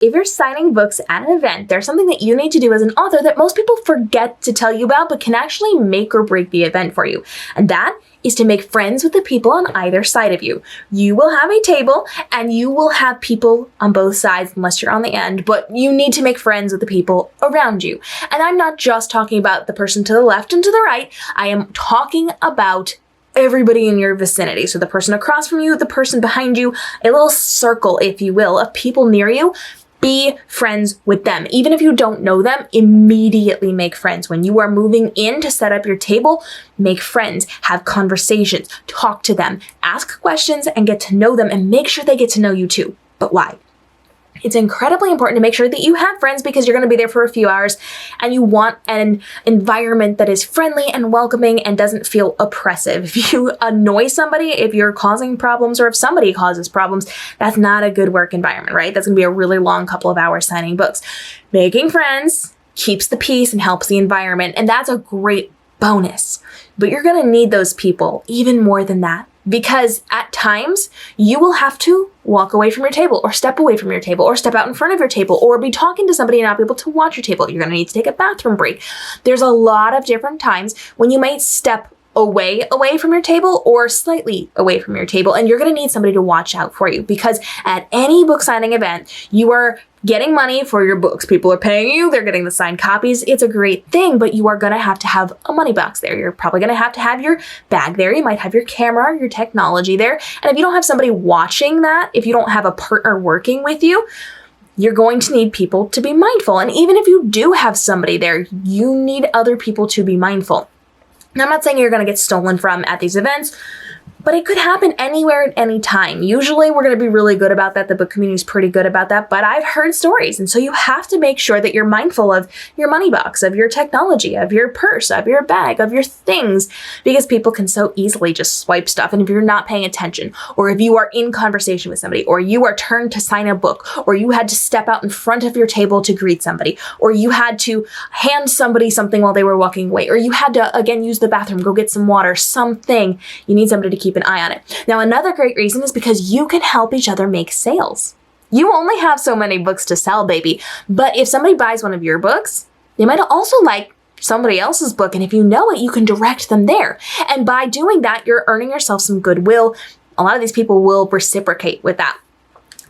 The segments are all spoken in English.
If you're signing books at an event, there's something that you need to do as an author that most people forget to tell you about, but can actually make or break the event for you. And that is to make friends with the people on either side of you. You will have a table and you will have people on both sides unless you're on the end, but you need to make friends with the people around you. And I'm not just talking about the person to the left and to the right. I am talking about everybody in your vicinity. So the person across from you, the person behind you, a little circle, if you will, of people near you. Be friends with them. Even if you don't know them, immediately make friends. When you are moving in to set up your table, make friends, have conversations, talk to them, ask questions and get to know them, and make sure they get to know you too. But why? It's incredibly important to make sure that you have friends because you're going to be there for a few hours and you want an environment that is friendly and welcoming and doesn't feel oppressive. If you annoy somebody, if you're causing problems, or if somebody causes problems, that's not a good work environment, right? That's going to be a really long couple of hours signing books. Making friends keeps the peace and helps the environment, and that's a great bonus. But you're going to need those people even more than that. Because at times you will have to walk away from your table or step away from your table or step out in front of your table or be talking to somebody and not be able to watch your table. You're going to need to take a bathroom break. There's a lot of different times when you might step away from your table or slightly away from your table, and you're going to need somebody to watch out for you, because at any book signing event, you are getting money for your books. People are paying you, they're getting the signed copies. It's a great thing, but you are going to have a money box there. You're probably going to have your bag there. You might have your camera, your technology there. And if you don't have somebody watching that, if you don't have a partner working with you, you're going to need people to be mindful. And even if you do have somebody there, you need other people to be mindful. Now, I'm not saying you're going to get stolen from at these events, but it could happen anywhere at any time. Usually we're going to be really good about that. The book community is pretty good about that, but I've heard stories. And so you have to make sure that you're mindful of your money box, of your technology, of your purse, of your bag, of your things, because people can so easily just swipe stuff. And if you're not paying attention, or if you are in conversation with somebody, or you are turned to sign a book, or you had to step out in front of your table to greet somebody, or you had to hand somebody something while they were walking away, or you had to, again, use the bathroom, go get some water, something, you need somebody to keep an eye on it. Now, another great reason is because you can help each other make sales. You only have so many books to sell, baby. But if somebody buys one of your books, they might also like somebody else's book. And if you know it, you can direct them there. And by doing that, you're earning yourself some goodwill. A lot of these people will reciprocate with that.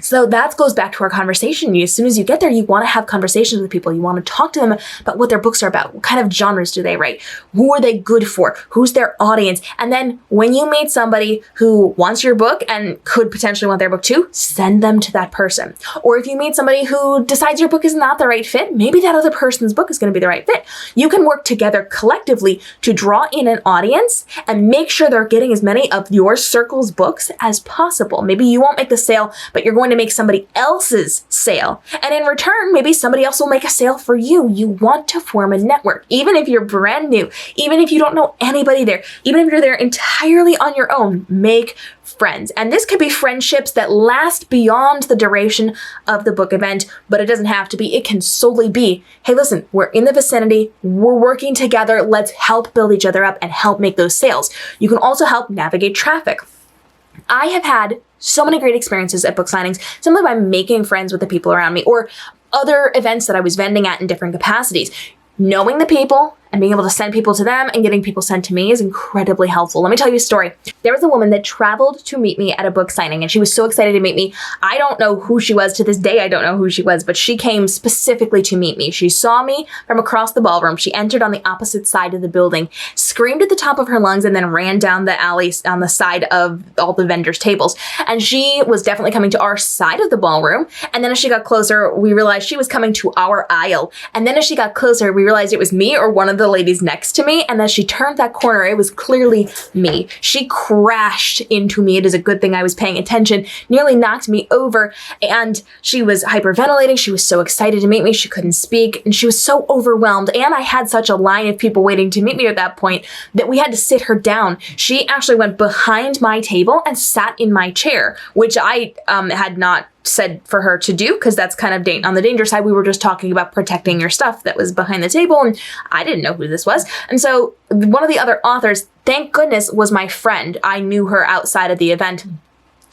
So that goes back to our conversation. As soon as you get there, you want to have conversations with people. You want to talk to them about what their books are about. What kind of genres do they write? Who are they good for? Who's their audience? And then when you meet somebody who wants your book and could potentially want their book too, send them to that person. Or if you meet somebody who decides your book is not the right fit, maybe that other person's book is going to be the right fit. You can work together collectively to draw in an audience and make sure they're getting as many of your circle's books as possible. Maybe you won't make the sale, but you're going to make somebody else's sale. And in return, maybe somebody else will make a sale for you. You want to form a network. Even if you're brand new, even if you don't know anybody there, even if you're there entirely on your own, make friends. And this could be friendships that last beyond the duration of the book event, but it doesn't have to be. It can solely be, hey, listen, we're in the vicinity, we're working together, let's help build each other up and help make those sales. You can also help navigate traffic. I have had so many great experiences at book signings, simply by making friends with the people around me, or other events that I was vending at in different capacities. Knowing the people and being able to send people to them and getting people sent to me is incredibly helpful. Let me tell you a story. There was a woman that traveled to meet me at a book signing, and she was so excited to meet me. I don't know who she was. To this day, I don't know who she was, but she came specifically to meet me. She saw me from across the ballroom. She entered on the opposite side of the building, screamed at the top of her lungs, and then ran down the alley on the side of all the vendors' tables. And she was definitely coming to our side of the ballroom. And then as she got closer, we realized she was coming to our aisle. And then as she got closer, we realized it was me or one of the ladies next to me. And as she turned that corner, it was clearly me. She crashed into me. It is a good thing I was paying attention, nearly knocked me over. And she was hyperventilating. She was so excited to meet me. She couldn't speak. And she was so overwhelmed. And I had such a line of people waiting to meet me at that point that we had to sit her down. She actually went behind my table and sat in my chair, which I had not said for her to do, because that's kind of on the danger side. We were just talking about protecting your stuff that was behind the table, and I didn't know who this was. And so one of the other authors, thank goodness, was my friend. I knew her outside of the event.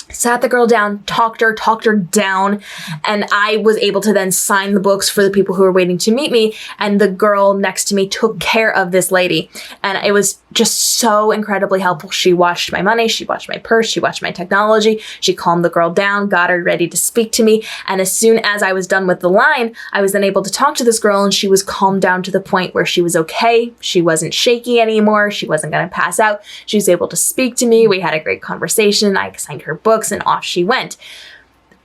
sat the girl down, talked her down, and I was able to then sign the books for the people who were waiting to meet me. And the girl next to me took care of this lady. And it was just so incredibly helpful. She watched my money, she watched my purse, she watched my technology, she calmed the girl down, got her ready to speak to me. And as soon as I was done with the line, I was then able to talk to this girl, and she was calmed down to the point where she was okay. She wasn't shaky anymore. She wasn't going to pass out. She was able to speak to me. We had a great conversation. I signed her books, and off she went.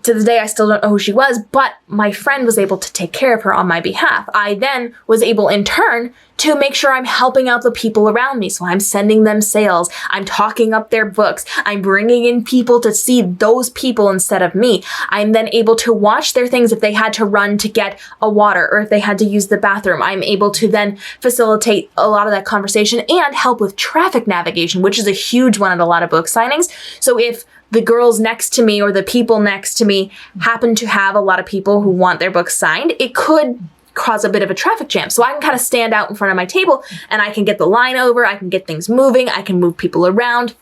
To this day, I still don't know who she was, but my friend was able to take care of her on my behalf. I then was able, in turn, to make sure I'm helping out the people around me. So I'm sending them sales. I'm talking up their books. I'm bringing in people to see those people instead of me. I'm then able to watch their things if they had to run to get a water or if they had to use the bathroom. I'm able to then facilitate a lot of that conversation and help with traffic navigation, which is a huge one at a lot of book signings. So if the girls next to me or the people next to me happen to have a lot of people who want their books signed, it could cause a bit of a traffic jam. So I can kind of stand out in front of my table and I can get the line over, I can get things moving, I can move people around.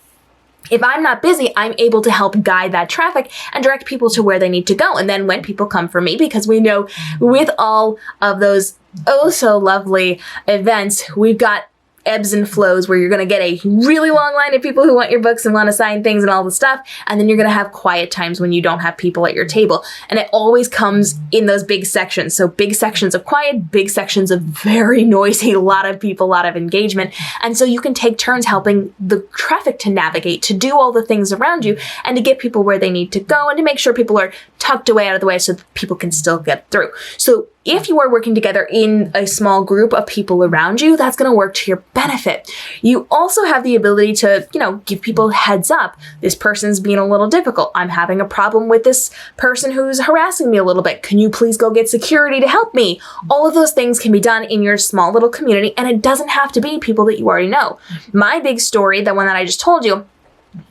If I'm not busy, I'm able to help guide that traffic and direct people to where they need to go. And then when people come for me, because we know with all of those oh so lovely events, we've got ebbs and flows where you're going to get a really long line of people who want your books and want to sign things and all the stuff. And then you're going to have quiet times when you don't have people at your table. And it always comes in those big sections. So big sections of quiet, big sections of very noisy, a lot of people, a lot of engagement. And so you can take turns helping the traffic to navigate, to do all the things around you and to get people where they need to go and to make sure people are tucked away out of the way so that people can still get through. So if you are working together in a small group of people around you, that's going to work to your benefit. You also have the ability to, give people heads up. This person's being a little difficult. I'm having a problem with this person who's harassing me a little bit. Can you please go get security to help me? All of those things can be done in your small little community, and it doesn't have to be people that you already know. My big story, the one that I just told you,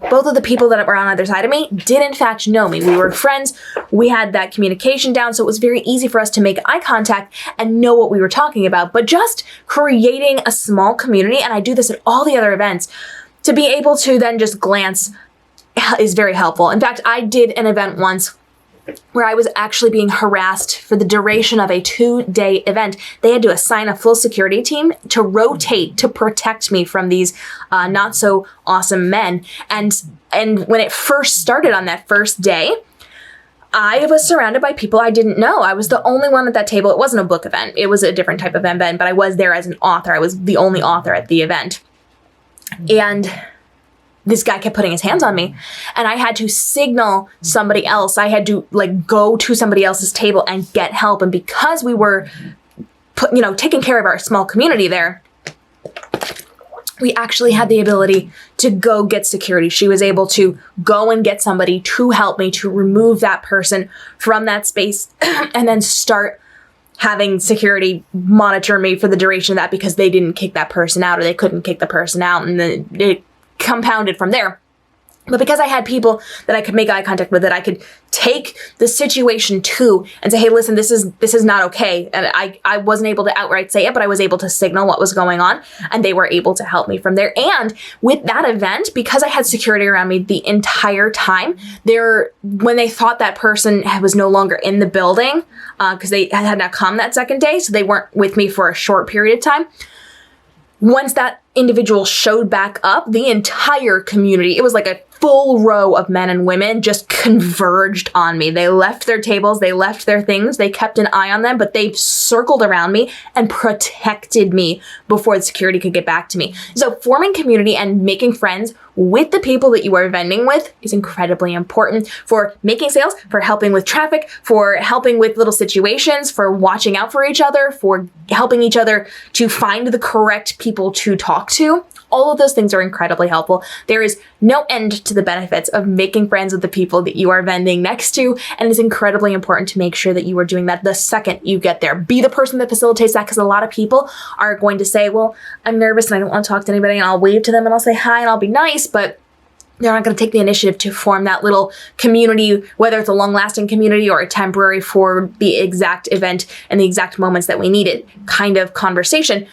both of the people that were on either side of me did in fact know me. We were friends. We had that communication down, so it was very easy for us to make eye contact and know what we were talking about. But just creating a small community, and I do this at all the other events, to be able to then just glance is very helpful. In fact, I did an event once where I was actually being harassed for the duration of a 2-day event. They had to assign a full security team to rotate to protect me from these not so awesome men. And when it first started on that first day, I was surrounded by people I didn't know. I was the only one at that table. It wasn't a book event. It was a different type of event, but I was there as an author. I was the only author at the event. And this guy kept putting his hands on me and I had to signal somebody else. I had to go to somebody else's table and get help. And because we were taking care of our small community there, we actually had the ability to go get security. She was able to go and get somebody to help me to remove that person from that space and then start having security monitor me for the duration of that because they didn't kick that person out or they couldn't kick the person out. And then it compounded from there. But because I had people that I could make eye contact with, that I could take the situation to and say, hey, listen, this is not okay. And I wasn't able to outright say it, but I was able to signal what was going on and they were able to help me from there. And with that event, because I had security around me the entire time, when they thought that person was no longer in the building, because they had not come that second day, so they weren't with me for a short period of time. Once that individual showed back up, the entire community, it was like a full row of men and women just converged on me. They left their tables, they left their things, they kept an eye on them, but they circled around me and protected me before the security could get back to me. So forming community and making friends with the people that you are vending with is incredibly important for making sales, for helping with traffic, for helping with little situations, for watching out for each other, for helping each other to find the correct people to talk to. All of those things are incredibly helpful. There is no end to the benefits of making friends with the people that you are vending next to, and it's incredibly important to make sure that you are doing that the second you get there. Be the person that facilitates that, because a lot of people are going to say, well, I'm nervous and I don't want to talk to anybody, and I'll wave to them and I'll say hi and I'll be nice, but they're not going to take the initiative to form that little community, whether it's a long-lasting community or a temporary for the exact event and the exact moments that we need it kind of conversation.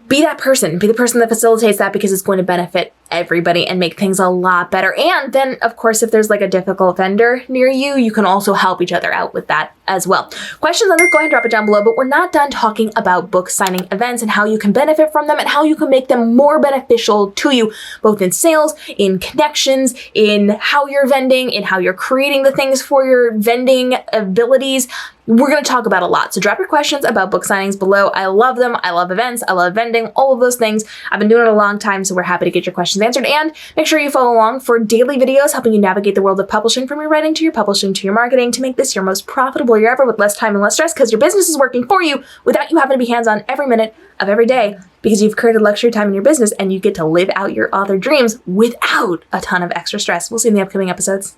Be that person. Be the person that facilitates that, because it's going to benefit everybody and make things a lot better. And then, of course, if there's like a difficult vendor near you, you can also help each other out with that as well. Questions on this, go ahead and drop it down below, but we're not done talking about book signing events and how you can benefit from them and how you can make them more beneficial to you, both in sales, in connections, in how you're vending, in how you're creating the things for your vending abilities. We're going to talk about a lot. So drop your questions about book signings below. I love them. I love events. I love vending, all of those things. I've been doing it a long time, so we're happy to get your questions answered. And make sure you follow along for daily videos helping you navigate the world of publishing, from your writing to your publishing to your marketing, to make this your most profitable year ever with less time and less stress, because your business is working for you without you having to be hands-on every minute of every day, because you've created luxury time in your business and you get to live out your author dreams without a ton of extra stress. We'll see you in the upcoming episodes.